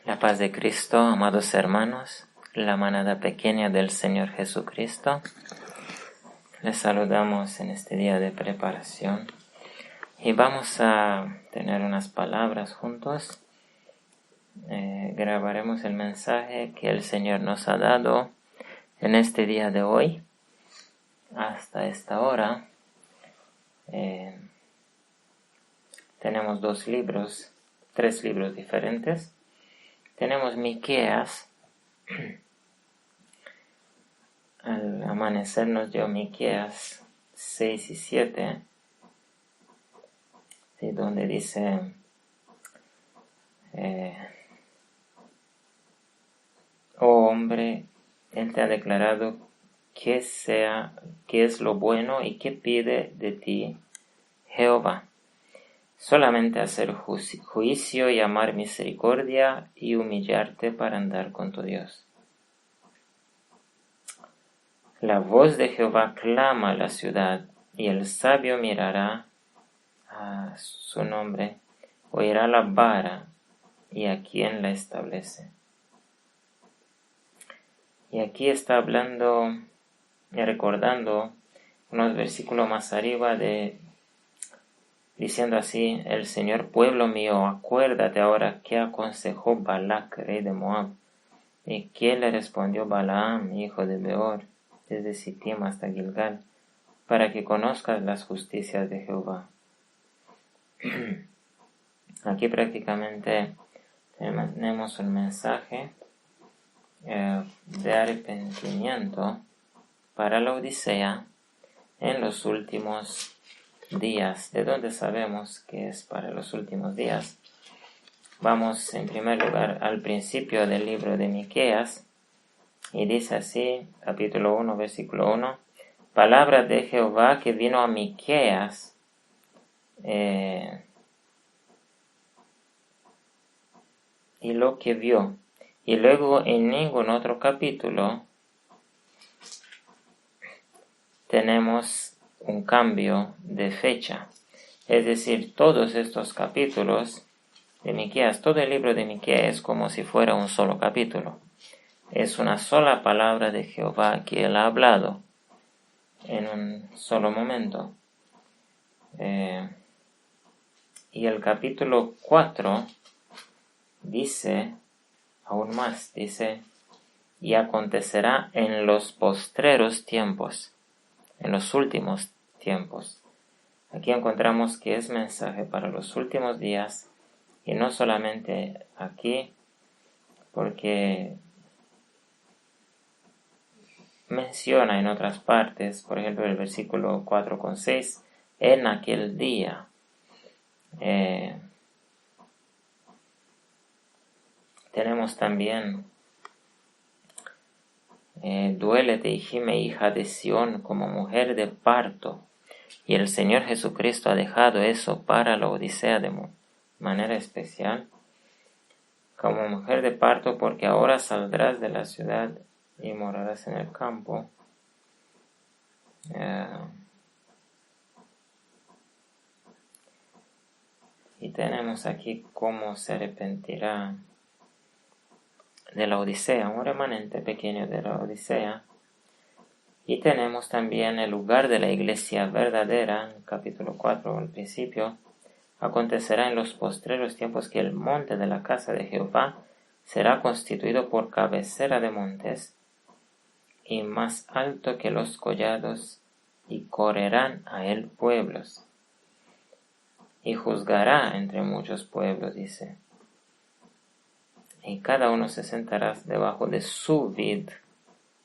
La paz de Cristo, amados hermanos, la manada pequeña del Señor Jesucristo. Les saludamos en este día de preparación y vamos a tener unas palabras juntos. Grabaremos el mensaje que el Señor nos ha dado en este día de hoy. Hasta esta hora tenemos tres libros diferentes. Tenemos Miqueas. Al amanecer nos dio Miqueas 6 y 7, ¿sí? Donde dice: oh hombre, Él te ha declarado qué es lo bueno y qué pide de ti Jehová. Solamente hacer juicio y amar misericordia y humillarte para andar con tu Dios. La voz de Jehová clama a la ciudad, y el sabio mirará a su nombre, oirá la vara y a quien la establece. Y aquí está hablando y recordando unos versículos más arriba diciendo así: el Señor, pueblo mío, acuérdate ahora qué aconsejó Balac, rey de Moab, y qué le respondió Balaam, hijo de Beor, desde Sittim hasta Gilgal, para que conozcas las justicias de Jehová. Aquí prácticamente tenemos un mensaje de arrepentimiento para la Odisea en los últimos días. ¿De dónde sabemos que es para los últimos días? Vamos en primer lugar al principio del libro de Miqueas, y dice así, capítulo 1, versículo 1: palabra de Jehová que vino a Miqueas, y lo que vio. Y luego en ningún otro capítulo tenemos un cambio de fecha. Es decir, todos estos capítulos de Miqueas, todo el libro de Miqueas es como si fuera un solo capítulo. Es una sola palabra de Jehová que Él ha hablado en un solo momento. Y el capítulo 4 dice aún más, dice: y acontecerá en los postreros tiempos, en los últimos tiempos. Aquí encontramos que es mensaje para los últimos días, y no solamente aquí, porque menciona en otras partes, por ejemplo el versículo 4,6, en aquel día. Tenemos también: duélete y gime, hija de Sión, como mujer de parto. Y el Señor Jesucristo ha dejado eso para la Odisea de manera especial, como mujer de parto, porque ahora saldrás de la ciudad y morarás en el campo. Y tenemos aquí cómo se arrepentirá de la Odisea, un remanente pequeño de la Odisea. Y tenemos también el lugar de la iglesia verdadera, en capítulo 4, al principio: acontecerá en los postreros tiempos que el monte de la casa de Jehová será constituido por cabecera de montes, y más alto que los collados, y correrán a él pueblos. Y juzgará entre muchos pueblos, dice. Y cada uno se sentará debajo de su vid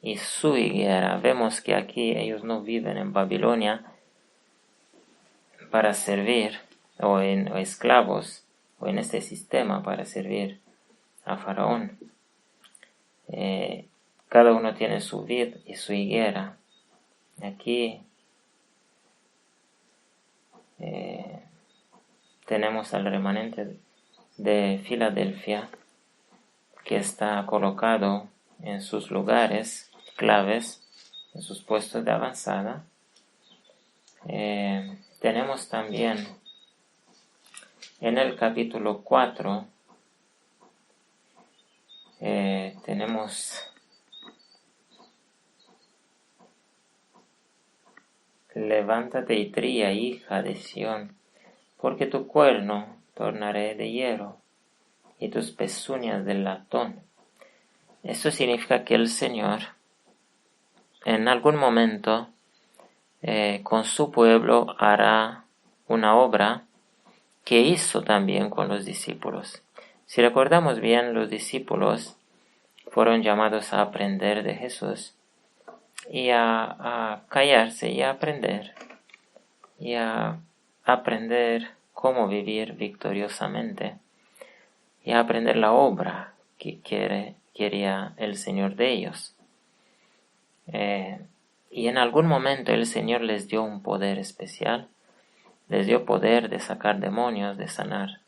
y su higuera. Vemos que aquí ellos no viven en Babilonia para servir, o esclavos, o en este sistema para servir a Faraón. Cada uno tiene su vid y su higuera. Aquí tenemos al remanente de Filadelfia, que está colocado en sus lugares claves, en sus puestos de avanzada. Tenemos también en el capítulo 4 tenemos levántate y trilla, hija de Sión, porque tu cuerno tornaré de hierro y tus pezuñas de latón. Esto significa que el Señor en algún momento con su pueblo hará una obra que hizo también con los discípulos. Si recordamos bien, los discípulos fueron llamados a aprender de Jesús y a callarse y a aprender cómo vivir victoriosamente y a aprender la obra que quería el Señor de ellos. Y en algún momento el Señor les dio un poder especial, les dio poder de sacar demonios, de sanar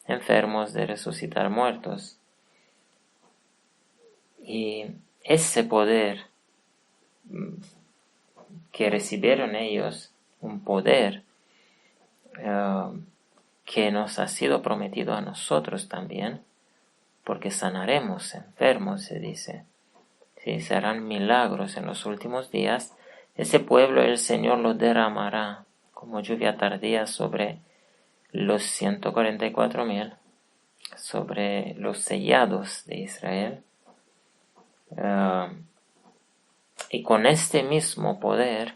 enfermos, de resucitar muertos. Y ese poder que recibieron ellos, un poder que nos ha sido prometido a nosotros también, porque sanaremos enfermos, se dice. Sí, se harán milagros en los últimos días. Ese pueblo el Señor lo derramará como lluvia tardía sobre los 144,000, sobre los sellados de Israel. Y con este mismo poder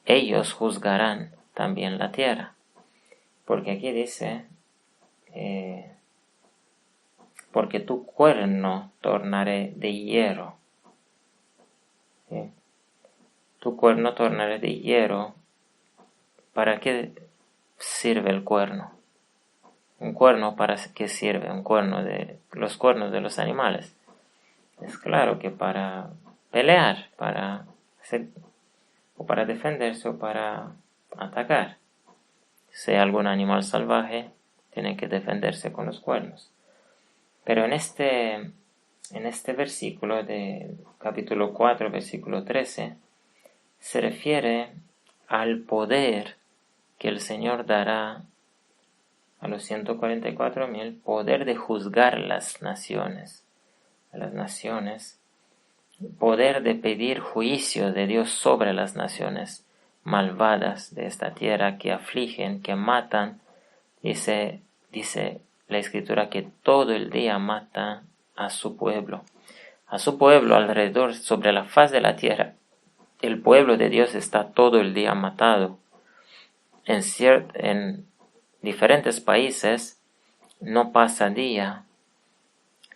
ellos juzgarán también la tierra. Porque aquí dice, porque tu cuerno tornaré de hierro. ¿Sí? Tu cuerno tornaré de hierro. ¿Para qué sirve el cuerno? ¿Un cuerno para qué sirve? Los cuernos de los animales. Es claro que para pelear, o para defenderse o para atacar. Si hay algún animal salvaje, tiene que defenderse con los cuernos. Pero en este versículo de capítulo 4, versículo 13, se refiere al poder que el Señor dará a los 144,000, poder de juzgar a las naciones, poder de pedir juicio de Dios sobre las naciones malvadas de esta tierra que afligen, que matan. Dice la Escritura que todo el día mata a su pueblo alrededor, sobre la faz de la tierra. El pueblo de Dios está todo el día matado. En diferentes países no pasa día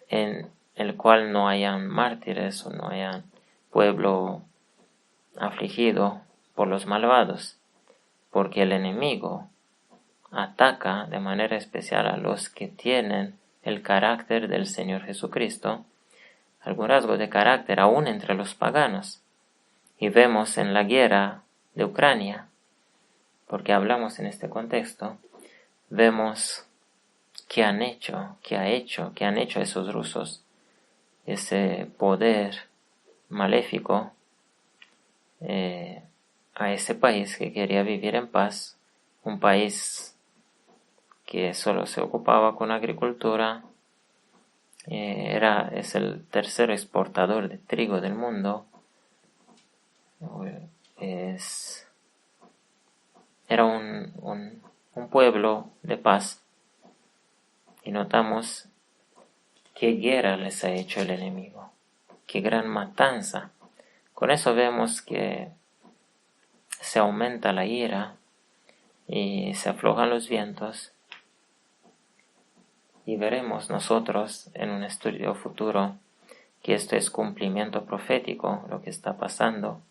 en el cual no hayan mártires o no hayan pueblo afligido por los malvados, porque el enemigo ataca de manera especial a los que tienen el carácter del Señor Jesucristo, algún rasgo de carácter aún entre los paganos. Y vemos en la guerra de Ucrania, porque hablamos en este contexto, vemos qué han hecho esos rusos, ese poder maléfico a ese país que quería vivir en paz, un país que solo se ocupaba con agricultura, es el tercer exportador de trigo del mundo, era un pueblo de paz, y notamos qué guerra les ha hecho el enemigo, qué gran matanza. Con eso vemos que se aumenta la ira y se aflojan los vientos, y veremos nosotros en un estudio futuro que esto es cumplimiento profético, lo que está pasando,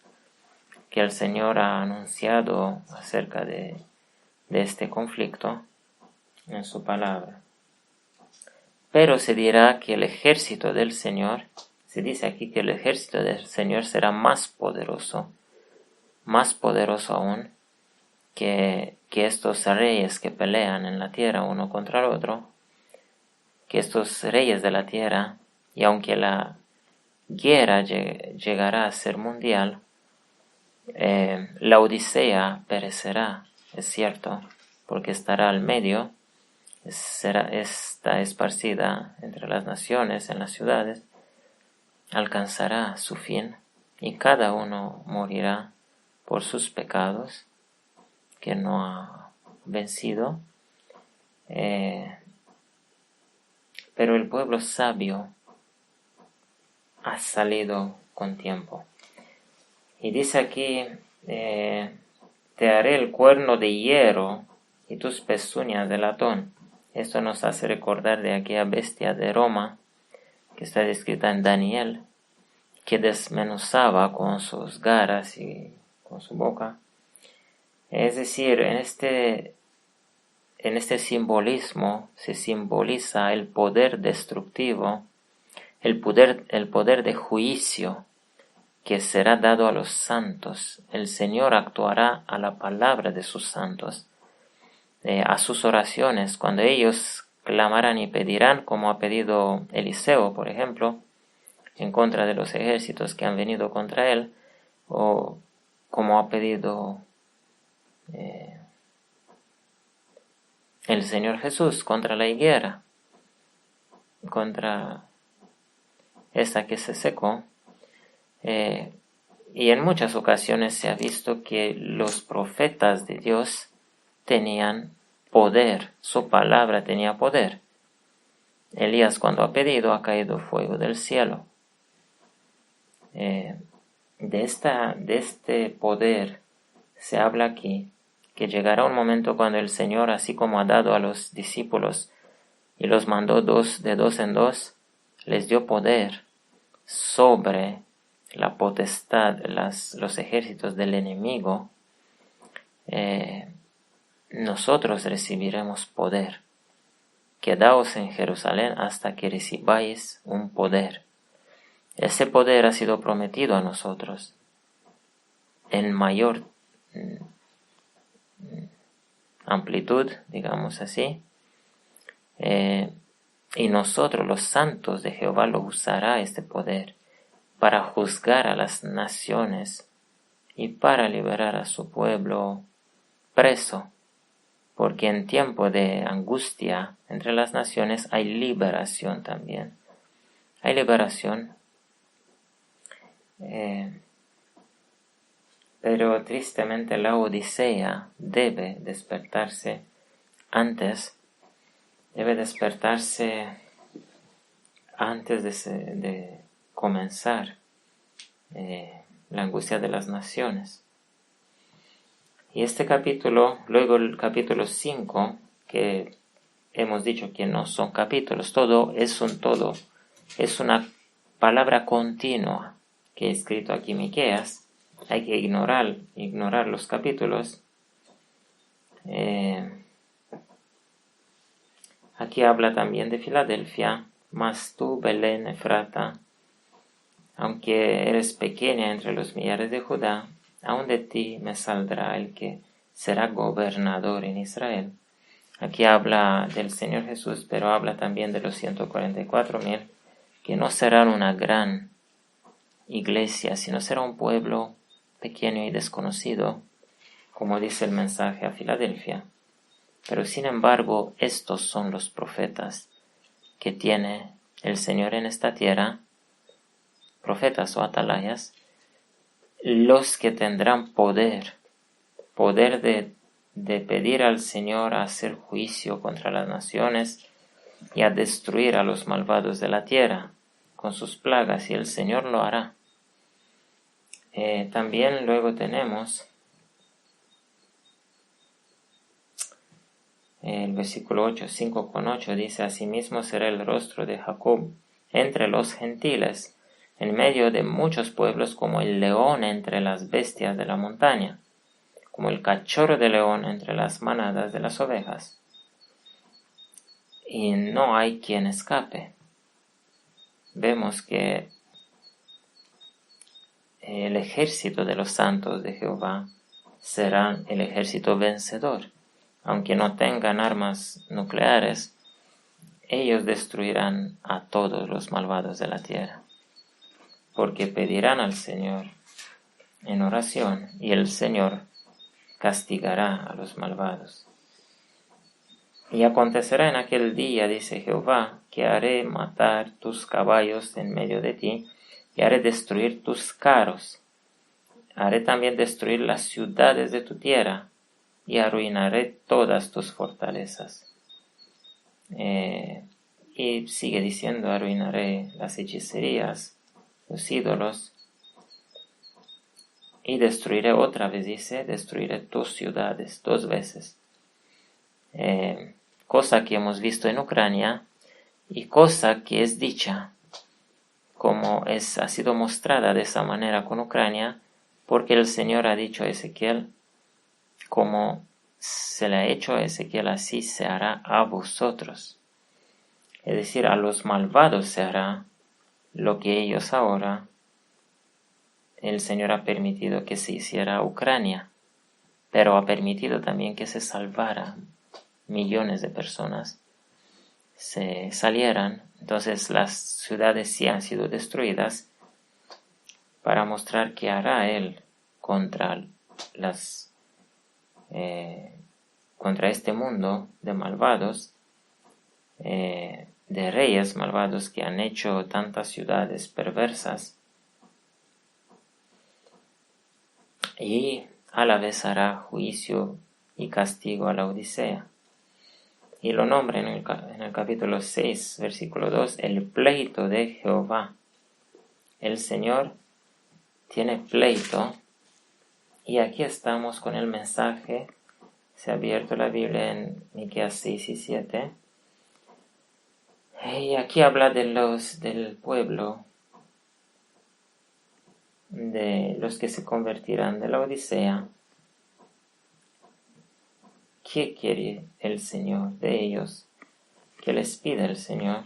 que el Señor ha anunciado acerca de este conflicto en su palabra. Pero se dirá que el ejército del Señor, se dice aquí que el ejército del Señor será más poderoso aún que estos reyes que pelean en la tierra uno contra el otro, que estos reyes de la tierra. Y aunque la guerra llegará a ser mundial, la Odisea perecerá, es cierto, porque estará al medio está esparcida entre las naciones, en las ciudades, alcanzará su fin y cada uno morirá por sus pecados que no ha vencido. Pero el pueblo sabio ha salido con tiempo. Y dice aquí, te haré el cuerno de hierro y tus pezuñas de latón. Esto nos hace recordar de aquella bestia de Roma que está descrita en Daniel, que desmenuzaba con sus garras y con su boca. Es decir, en este simbolismo se simboliza el poder destructivo, el poder de juicio que será dado a los santos. El Señor actuará a la palabra de sus santos, a sus oraciones, cuando ellos clamarán y pedirán, como ha pedido Eliseo, por ejemplo, en contra de los ejércitos que han venido contra él, o como ha pedido el Señor Jesús contra la higuera, contra esta que se secó. Y en muchas ocasiones se ha visto que los profetas de Dios tenían poder, su palabra tenía poder. Elías, cuando ha pedido, ha caído fuego del cielo. De este poder se habla aquí, que llegará un momento cuando el Señor, así como ha dado a los discípulos y los mandó de dos en dos, les dio poder sobre la potestad, los ejércitos del enemigo. Nosotros recibiremos poder. Quedaos en Jerusalén hasta que recibáis un poder. Ese poder ha sido prometido a nosotros en mayor amplitud, digamos así, y nosotros, los santos de Jehová, lo usará este poder para juzgar a las naciones y para liberar a su pueblo preso, porque en tiempo de angustia entre las naciones hay liberación también. Hay liberación, pero tristemente la Odisea debe despertarse antes de comenzar la angustia de las naciones. Y este capítulo, luego el capítulo 5, que hemos dicho que no son capítulos, todo es una palabra continua que he escrito aquí Miqueas. Hay que ignorar los capítulos. Aquí habla también de Filadelfia. Mas tú, Belén Efrata, aunque eres pequeña entre los millares de Judá, aún de ti me saldrá el que será gobernador en Israel. Aquí habla del Señor Jesús, pero habla también de los 144,000, que no serán una gran iglesia, sino será un pueblo pequeño y desconocido, como dice el mensaje a Filadelfia. Pero sin embargo, estos son los profetas que tiene el Señor en esta tierra, profetas o atalayas, los que tendrán poder de pedir al Señor a hacer juicio contra las naciones y a destruir a los malvados de la tierra con sus plagas, y el Señor lo hará. También luego tenemos el versículo 8, 5,8 dice: Asimismo será el rostro de Jacob entre los gentiles, en medio de muchos pueblos, como el león entre las bestias de la montaña, como el cachorro de león entre las manadas de las ovejas. Y no hay quien escape. Vemos que el ejército de los santos de Jehová será el ejército vencedor. Aunque no tengan armas nucleares, ellos destruirán a todos los malvados de la tierra, porque pedirán al Señor en oración y el Señor castigará a los malvados. Y acontecerá en aquel día, dice Jehová, que haré matar tus caballos en medio de ti, y haré destruir tus carros. Haré también destruir las ciudades de tu tierra, y arruinaré todas tus fortalezas. Y sigue diciendo, arruinaré las hechicerías, los ídolos, y destruiré otra vez, dice, destruiré tus ciudades 2 veces. Cosa que hemos visto en Ucrania y cosa que es dicha, como ha sido mostrada de esa manera con Ucrania, porque el Señor ha dicho a Ezequiel, como se le ha hecho a Ezequiel, así se hará a vosotros. Es decir, a los malvados se hará lo que ellos ahora, el Señor ha permitido que se hiciera a Ucrania, pero ha permitido también que se salvara millones de personas, se salieran. Entonces las ciudades sí han sido destruidas para mostrar que hará Él contra contra este mundo de malvados, de reyes malvados que han hecho tantas ciudades perversas, y a la vez hará juicio y castigo a la Odisea. Y lo nombra en el capítulo 6, versículo 2, el pleito de Jehová. El Señor tiene pleito, y aquí estamos con el mensaje. Se ha abierto la Biblia en Miqueas 6 y 7. Y aquí habla del pueblo, de los que se convertirán de la Odisea. ¿Qué quiere el Señor de ellos? ¿Qué les pide el Señor?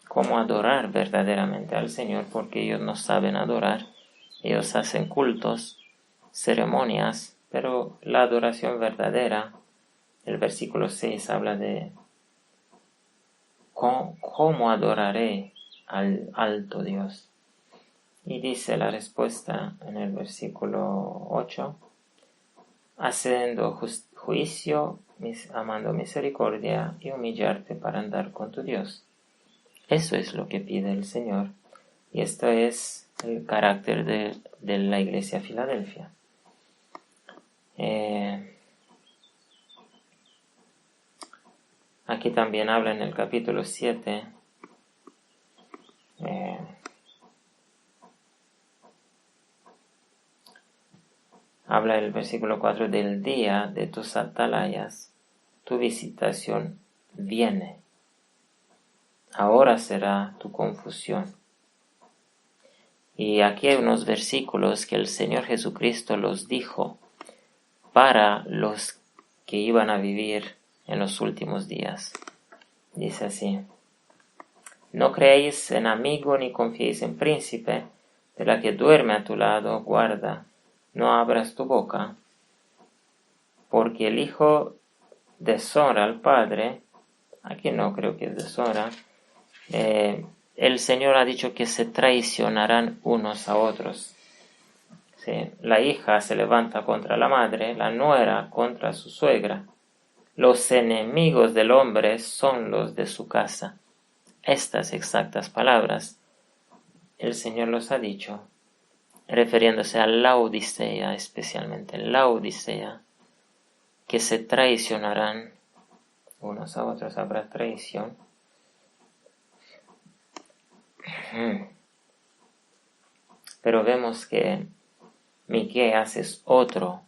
¿Cómo adorar verdaderamente al Señor? Porque ellos no saben adorar. Ellos hacen cultos, ceremonias, pero la adoración verdadera, el versículo 6 habla de cómo adoraré al alto Dios. Y dice la respuesta en el versículo 8, haciendo juicio, amando misericordia y humillarte para andar con tu Dios. Eso es lo que pide el Señor, y esto es el carácter de la iglesia Filadelfia. Aquí también habla en el capítulo 7, habla el versículo 4, del día de tus atalayas, tu visitación viene. Ahora será tu confusión. Y aquí hay unos versículos que el Señor Jesucristo los dijo para los que iban a vivir en los últimos días. Dice así: no creéis en amigo ni confiéis en príncipe, de la que duerme a tu lado, guarda, no abras tu boca, porque el Hijo deshonra al Padre. Aquí no creo que deshonra. El Señor ha dicho que se traicionarán unos a otros. ¿Sí? La hija se levanta contra la madre, la nuera contra su suegra. Los enemigos del hombre son los de su casa. Estas exactas palabras el Señor los ha dicho, refiriéndose a la Odisea, especialmente la Odisea, que se traicionarán unos a otros, habrá traición. Pero vemos que Miqueas es otro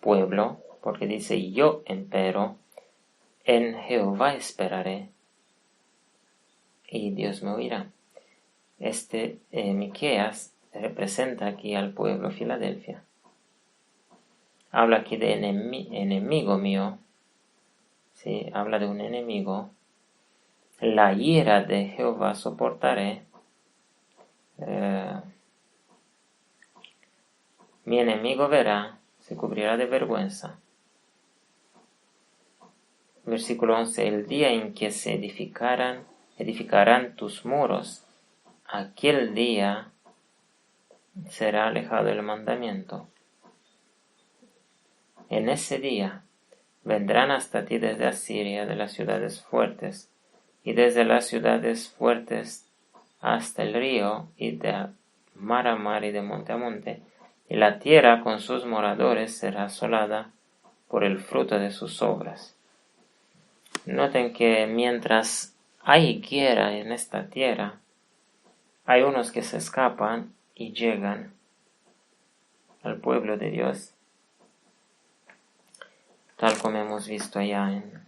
pueblo, porque dice: yo empero en Jehová esperaré, y Dios me oirá. Miqueas representa aquí al pueblo Filadelfia. Habla aquí de enemigo mío. Sí, habla de un enemigo. La ira de Jehová soportaré. Mi enemigo verá, se cubrirá de vergüenza. Versículo 11. El día en que se edificarán tus muros, aquel día será alejado el mandamiento. En ese día vendrán hasta ti desde Asiria, de las ciudades fuertes, y desde las ciudades fuertes hasta el río, y de mar a mar y de monte a monte, y la tierra con sus moradores será asolada por el fruto de sus obras. Noten que mientras hay guerra en esta tierra, hay unos que se escapan y llegan al pueblo de Dios, tal como hemos visto allá en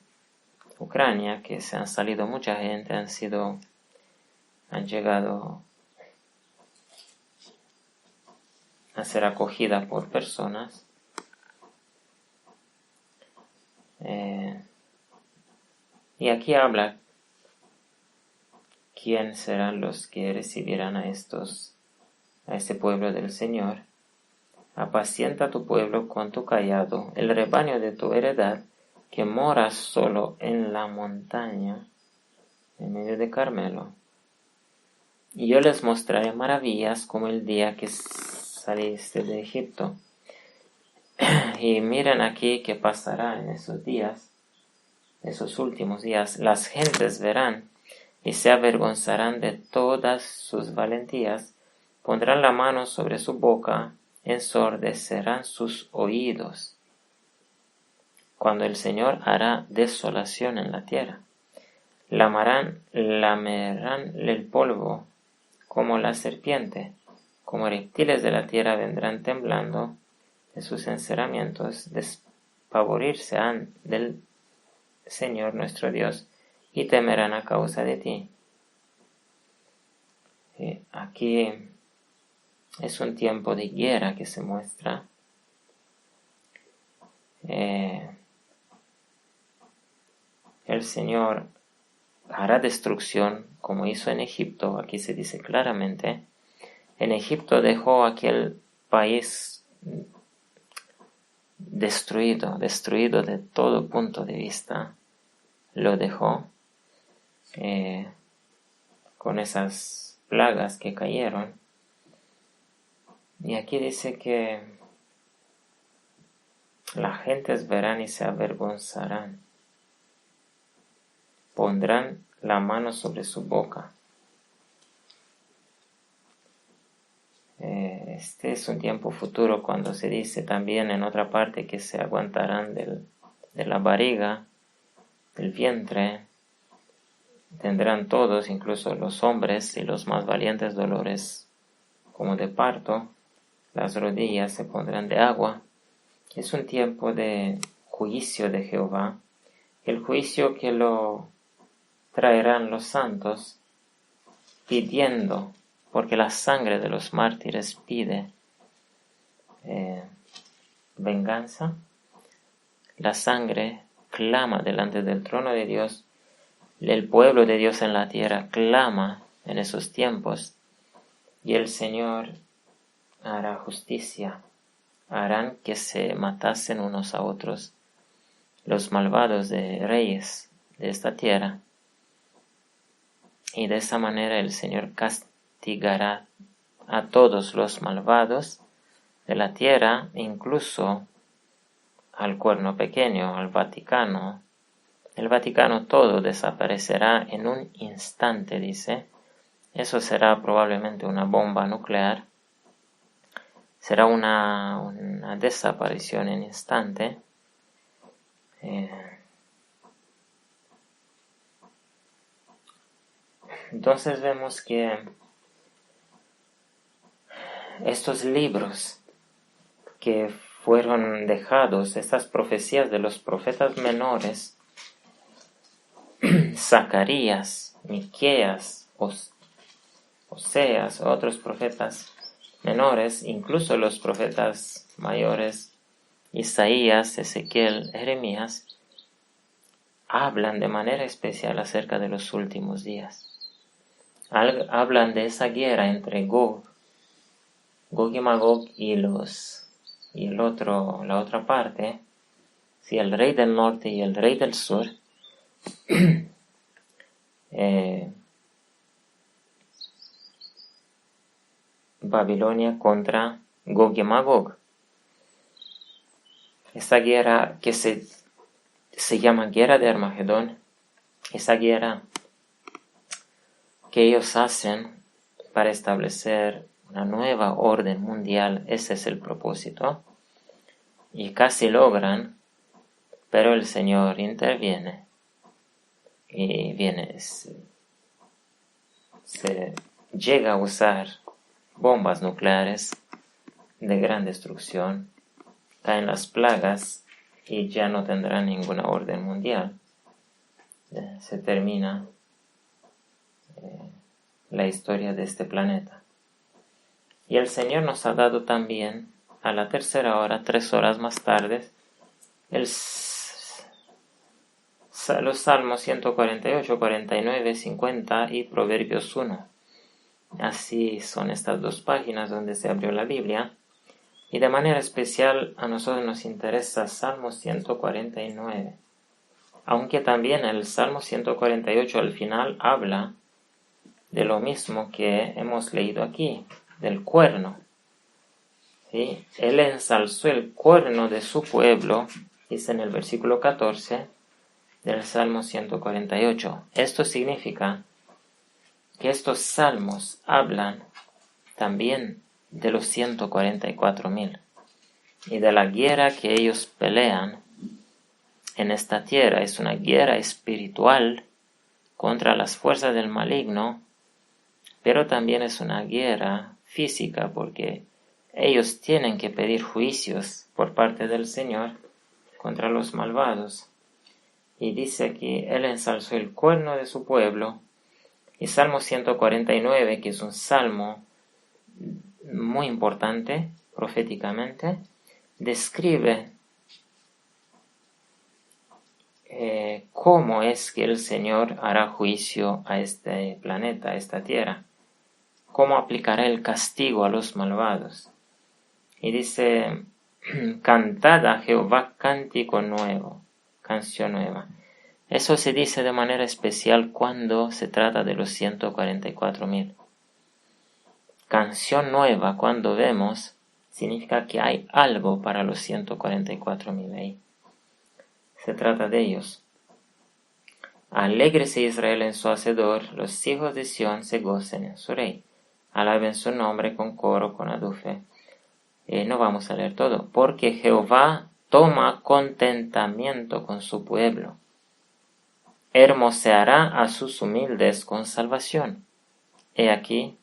Ucrania, que se han salido mucha gente, han llegado a ser acogida por personas. Y aquí habla quién serán los que recibirán a este pueblo del Señor. Apacienta tu pueblo con tu cayado, el rebaño de tu heredad, que moras solo en la montaña, en medio de Carmelo. Y yo les mostraré maravillas como el día que saliste de Egipto. Y miren aquí qué pasará en esos días, esos últimos días. Las gentes verán y se avergonzarán de todas sus valentías, pondrán la mano sobre su boca, ensordecerán sus oídos, cuando el Señor hará desolación en la tierra. Lamerán el polvo como la serpiente, como reptiles de la tierra vendrán temblando de sus encerramientos, despavorirse han del Señor nuestro Dios, y temerán a causa de ti. Aquí es un tiempo de guerra que se muestra. El Señor hará destrucción como hizo en Egipto. Aquí se dice claramente, en Egipto dejó aquel país destruido de todo punto de vista. Lo dejó con esas plagas que cayeron. Y aquí dice que las gentes verán y se avergonzarán. Pondrán la mano sobre su boca. Este es un tiempo futuro cuando se dice también en otra parte que se aguantarán de la barriga, del vientre. Tendrán todos, incluso los hombres y los más valientes, dolores como de parto. Las rodillas se pondrán de agua. Es un tiempo de juicio de Jehová, el juicio que lo traerán los santos, pidiendo, porque la sangre de los mártires pide venganza. La sangre clama delante del trono de Dios. El pueblo de Dios en la tierra clama en esos tiempos, y el Señor hará justicia. Harán que se matasen unos a otros los malvados de reyes de esta tierra, y de esa manera el Señor castigará a todos los malvados de la tierra, incluso al cuerno pequeño, al Vaticano. El Vaticano todo desaparecerá en un instante, dice. Eso será probablemente una bomba nuclear. Será una desaparición en instante. Entonces vemos que estos libros que fueron dejados, estas profecías de los profetas menores, Zacarías, Miqueas, Oseas, otros profetas menores, incluso los profetas mayores, Isaías, Ezequiel, Jeremías, hablan de manera especial acerca de los últimos días. Hablan de esa guerra entre Gog y Magog y la otra parte, sí, el rey del norte y el rey del sur. Babilonia contra Gog y Magog. Esta guerra que se se llama Guerra de Armagedón. Esa guerra que ellos hacen para establecer una nueva orden mundial, ese es el propósito. Y casi logran, pero el Señor interviene y se llega a usar bombas nucleares de gran destrucción, caen las plagas y ya no tendrán ninguna orden mundial. Se termina la historia de este planeta. Y el Señor nos ha dado también a la tercera hora, 3 horas más tarde, los Salmos 148, 49, 50 y Proverbios 1. Así son estas 2 páginas donde se abrió la Biblia. Y de manera especial a nosotros nos interesa Salmo 149. Aunque también el Salmo 148 al final habla de lo mismo que hemos leído aquí, del cuerno. ¿Sí? Él ensalzó el cuerno de su pueblo, dice en el versículo 14 del Salmo 148. Esto significa que estos salmos hablan también de los 144,000 y de la guerra que ellos pelean en esta tierra. Es una guerra espiritual contra las fuerzas del maligno, pero también es una guerra física porque ellos tienen que pedir juicios por parte del Señor contra los malvados. Y dice que Él ensalzó el cuerno de su pueblo. Y Salmo 149, que es un salmo muy importante proféticamente, describe cómo es que el Señor hará juicio a este planeta, a esta tierra, cómo aplicará el castigo a los malvados. Y dice, cantad a Jehová cántico nuevo, canción nueva. Eso se dice de manera especial cuando se trata de los 144,000. Canción nueva, cuando vemos, significa que hay algo para los 144,000 ahí. Se trata de ellos. Alégrese Israel en su Hacedor, los hijos de Sión se gocen en su Rey. Alaben su nombre con coro, con adufe. No vamos a leer todo. Porque Jehová toma contentamiento con su pueblo. Hermoseará a sus humildes con salvación. He aquí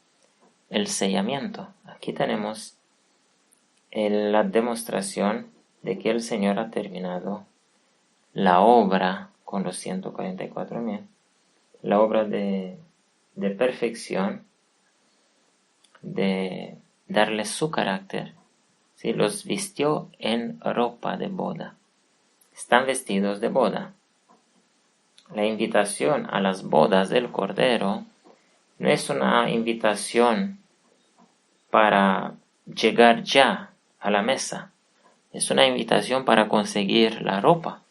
el sellamiento. Aquí tenemos la demostración de que el Señor ha terminado la obra con los 144,000, la obra de perfección, de darles su carácter. ¿Sí? Los vistió en ropa de boda. Están vestidos de boda. La invitación a las bodas del Cordero no es una invitación para llegar ya a la mesa. Es una invitación para conseguir la ropa.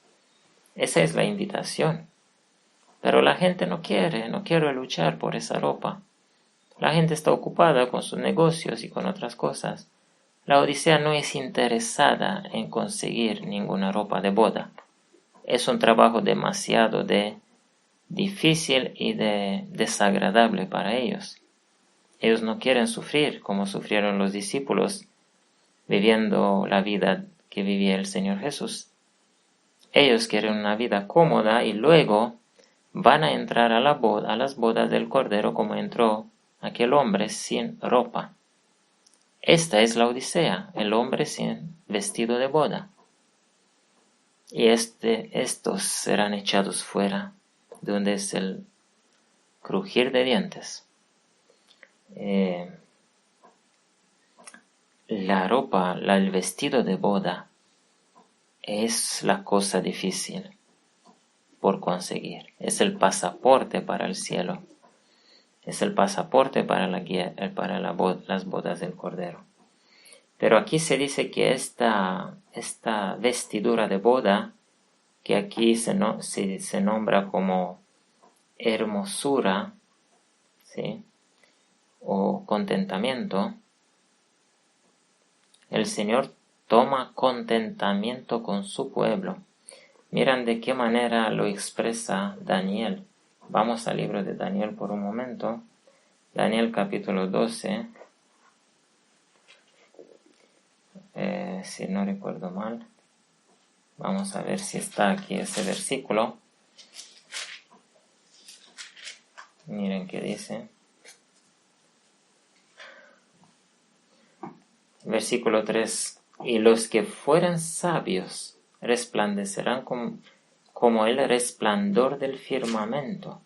Esa es la invitación. Pero la gente no quiere luchar por esa ropa. La gente está ocupada con sus negocios y con otras cosas. La Odisea no es interesada en conseguir ninguna ropa de boda. Es un trabajo demasiado difícil y desagradable para ellos. Ellos no quieren sufrir como sufrieron los discípulos viviendo la vida que vivía el Señor Jesús. Ellos quieren una vida cómoda y luego van a entrar a las bodas del Cordero como entró aquel hombre sin ropa. Esta es la Odisea, el hombre sin vestido de boda. Y estos serán echados fuera, donde es el crujir de dientes. La ropa, el vestido de boda es la cosa difícil por conseguir. Es el pasaporte para el cielo. Es el pasaporte para las bodas del Cordero. Pero aquí se dice que esta vestidura de boda, que aquí se nombra como hermosura, ¿sí? O contentamiento, el Señor toma contentamiento con su pueblo. Miran de qué manera lo expresa Daniel. Vamos al libro de Daniel por un momento. Daniel capítulo 12. Si no recuerdo mal. Vamos a ver si está aquí ese versículo. Miren qué dice. Versículo 3. Y los que fueran sabios resplandecerán como el resplandor del firmamento.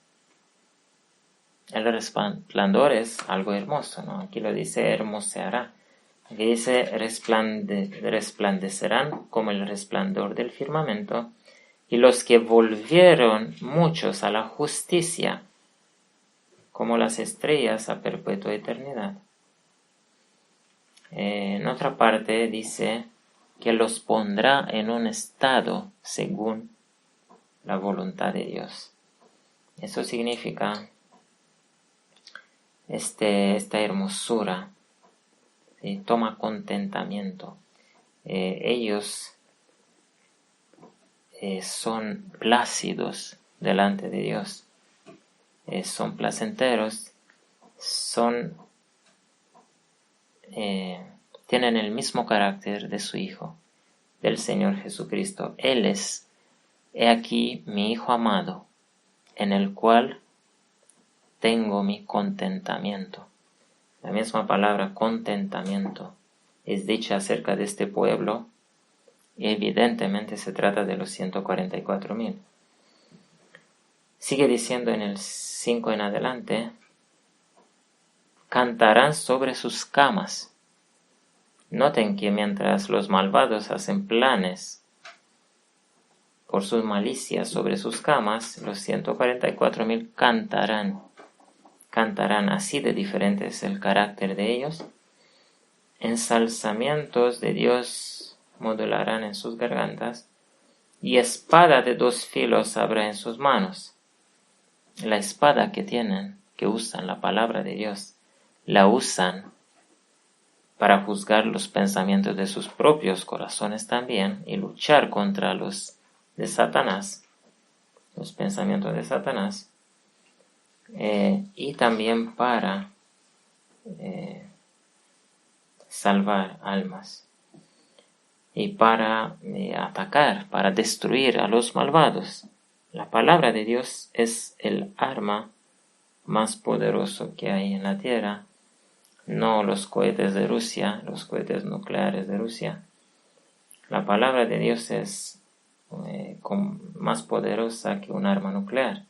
El resplandor es algo hermoso, ¿no? Aquí lo dice hermoseará. Aquí dice resplandecerán como el resplandor del firmamento. Y los que volvieron muchos a la justicia, como las estrellas a perpetua eternidad. En otra parte dice que los pondrá en un estado según la voluntad de Dios. Eso significa esta hermosura, ¿sí? Toma contentamiento. Ellos son plácidos delante de Dios, son placenteros, tienen el mismo carácter de su Hijo, del Señor Jesucristo. Él es, he aquí mi Hijo amado, en el cual tengo mi contentamiento. La misma palabra contentamiento es dicha acerca de este pueblo y evidentemente se trata de los 144,000. Sigue diciendo en el 5 en adelante, cantarán sobre sus camas. Noten que mientras los malvados hacen planes por sus malicias sobre sus camas, los 144,000 cantarán. Cantarán, así de diferente es el carácter de ellos. Ensalzamientos de Dios modularán en sus gargantas, y espada de 2 filos habrá en sus manos. La espada que usan la palabra de Dios, la usan para juzgar los pensamientos de sus propios corazones también y luchar contra los de Satanás, los pensamientos de Satanás, y también para salvar almas y para atacar, para destruir a los malvados. La palabra de Dios es el arma más poderoso que hay en la tierra, no los cohetes de Rusia, los cohetes nucleares de Rusia. La palabra de Dios es más poderosa que un arma nuclear.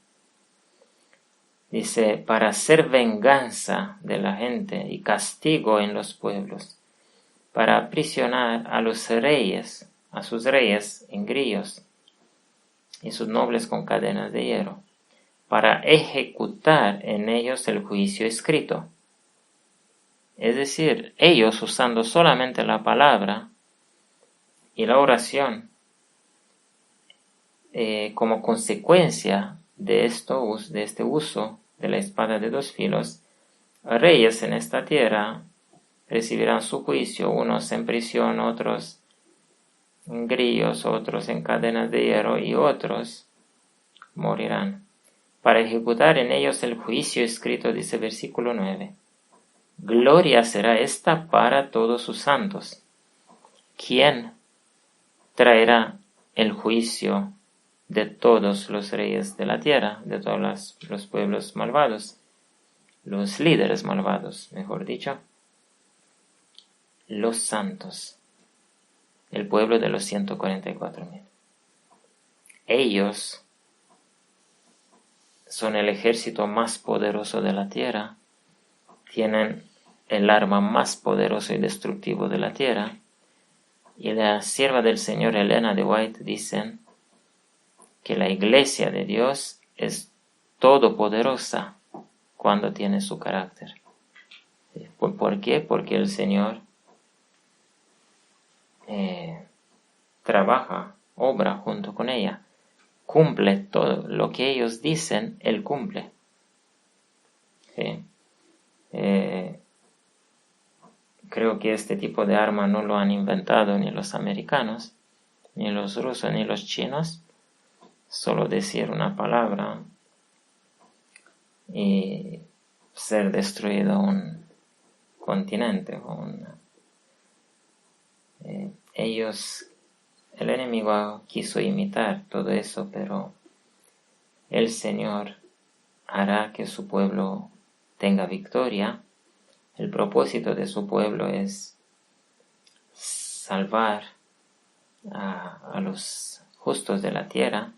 Dice, para hacer venganza de la gente y castigo en los pueblos, para aprisionar a los reyes, a sus reyes en grillos y sus nobles con cadenas de hierro, para ejecutar en ellos el juicio escrito. Es decir, ellos usando solamente la palabra y la oración como consecuencia de este uso de la espada de 2 filos, reyes en esta tierra recibirán su juicio, unos en prisión, otros en grillos, otros en cadenas de hierro y otros morirán. Para ejecutar en ellos el juicio escrito, dice versículo 9. Gloria será esta para todos sus santos. ¿Quién traerá el juicio de todos los reyes de la tierra, de todos los pueblos malvados? Los líderes malvados, mejor dicho. Los santos. El pueblo de los 144,000. Ellos son el ejército más poderoso de la tierra. Tienen el arma más poderoso y destructivo de la tierra. Y la sierva del Señor Elena de White dicen que la iglesia de Dios es todopoderosa cuando tiene su carácter. ¿Por qué? Porque el Señor trabaja, obra junto con ella, cumple todo lo que ellos dicen, Él cumple. ¿Sí? Creo que este tipo de arma no lo han inventado ni los americanos, ni los rusos, ni los chinos. solo decir una palabra y ser destruido un continente. El enemigo quiso imitar todo eso, pero el Señor hará que su pueblo tenga victoria. El propósito de su pueblo es salvar a los justos de la tierra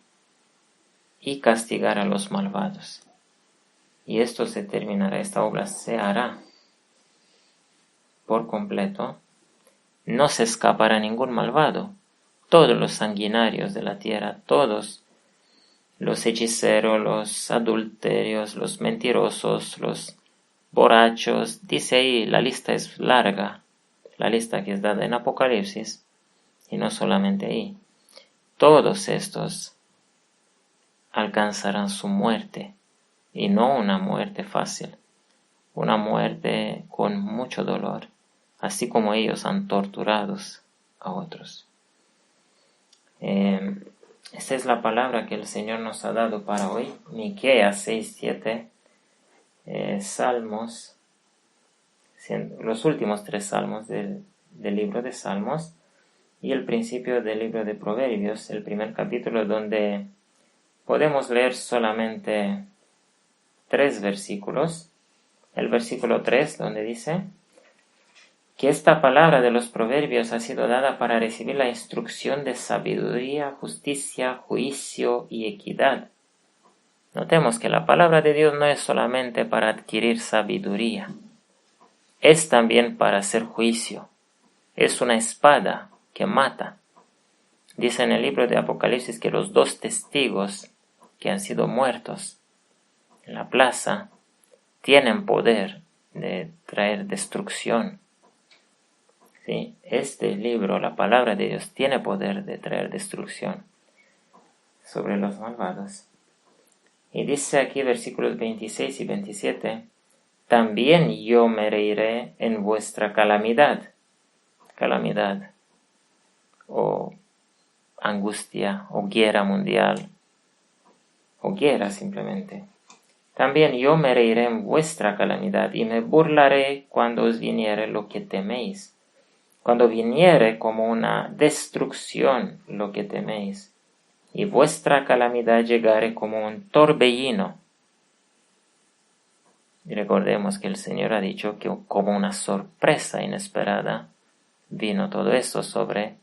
y castigar a los malvados. Y esto se terminará, esta obra se hará por completo. No se escapará ningún malvado. Todos los sanguinarios de la tierra, todos los hechiceros, los adulterios, los mentirosos, los borrachos, dice ahí, la lista es larga, la lista que es dada en Apocalipsis, y no solamente ahí. Todos estos alcanzarán su muerte, y no una muerte fácil, una muerte con mucho dolor, así como ellos han torturado a otros. Esta es la palabra que el Señor nos ha dado para hoy. Miqueas 6:7, Salmos, los últimos 3 salmos del libro de Salmos y el principio del libro de Proverbios, el primer capítulo, donde podemos leer solamente 3 versículos. El versículo 3, donde dice que esta palabra de los proverbios ha sido dada para recibir la instrucción de sabiduría, justicia, juicio y equidad. Notemos que la palabra de Dios no es solamente para adquirir sabiduría, es también para hacer juicio. Es una espada que mata. Dice en el libro de Apocalipsis que los 2 testigos que han sido muertos en la plaza tienen poder de traer destrucción. ¿Sí? Este libro, la palabra de Dios, tiene poder de traer destrucción sobre los malvados. Y dice aquí versículos 26 y 27, también yo me reiré en vuestra calamidad o angustia o guerra mundial o guerra simplemente. También yo me reiré en vuestra calamidad y me burlaré cuando os viniere lo que teméis. Cuando viniere como una destrucción lo que teméis, y vuestra calamidad llegare como un torbellino. Y recordemos que el Señor ha dicho que como una sorpresa inesperada vino todo esto sobre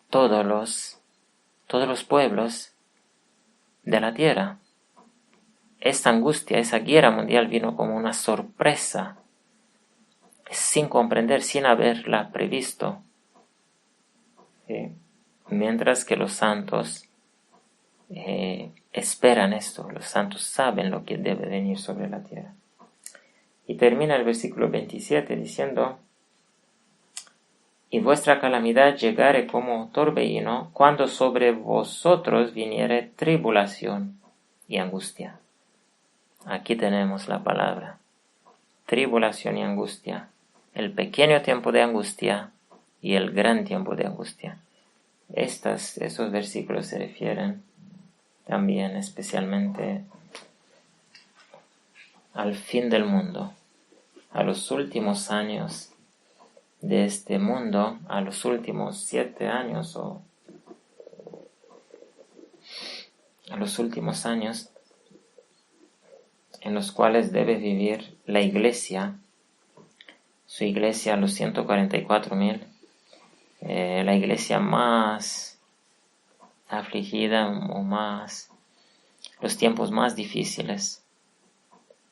todos los pueblos de la tierra. Esta angustia, esa guerra mundial vino como una sorpresa, sin comprender, sin haberla previsto. Mientras que los santos esperan esto, los santos saben lo que debe venir sobre la tierra. Y termina el versículo 27 diciendo, y vuestra calamidad llegare como torbellino cuando sobre vosotros viniere tribulación y angustia. Aquí tenemos la palabra, tribulación y angustia, el pequeño tiempo de angustia y el gran tiempo de angustia. Esos versículos se refieren también especialmente al fin del mundo, a los últimos años de este mundo, a los últimos 7 años o a los últimos años en los cuales debe vivir la iglesia, su iglesia, los 144,000, la iglesia más afligida o los tiempos más difíciles,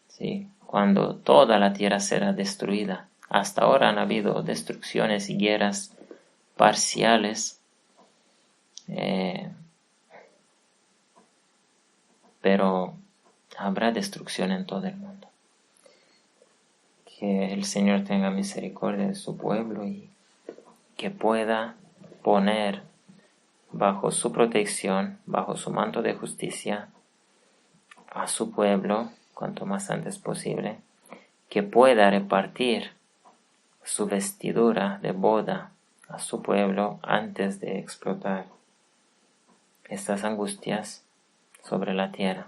¿sí? Cuando toda la tierra será destruida. Hasta ahora han habido destrucciones y guerras parciales, pero habrá destrucción en todo el mundo. Que el Señor tenga misericordia de su pueblo y que pueda poner bajo su protección, bajo su manto de justicia, a su pueblo, cuanto más antes posible, que pueda repartir su vestidura de boda a su pueblo antes de explotar estas angustias sobre la tierra.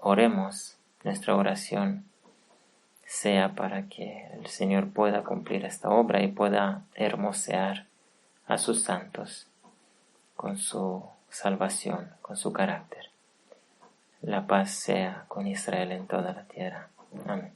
Oremos, nuestra oración sea para que el Señor pueda cumplir esta obra y pueda hermosear a sus santos con su salvación, con su carácter. La paz sea con Israel en toda la tierra. Amén.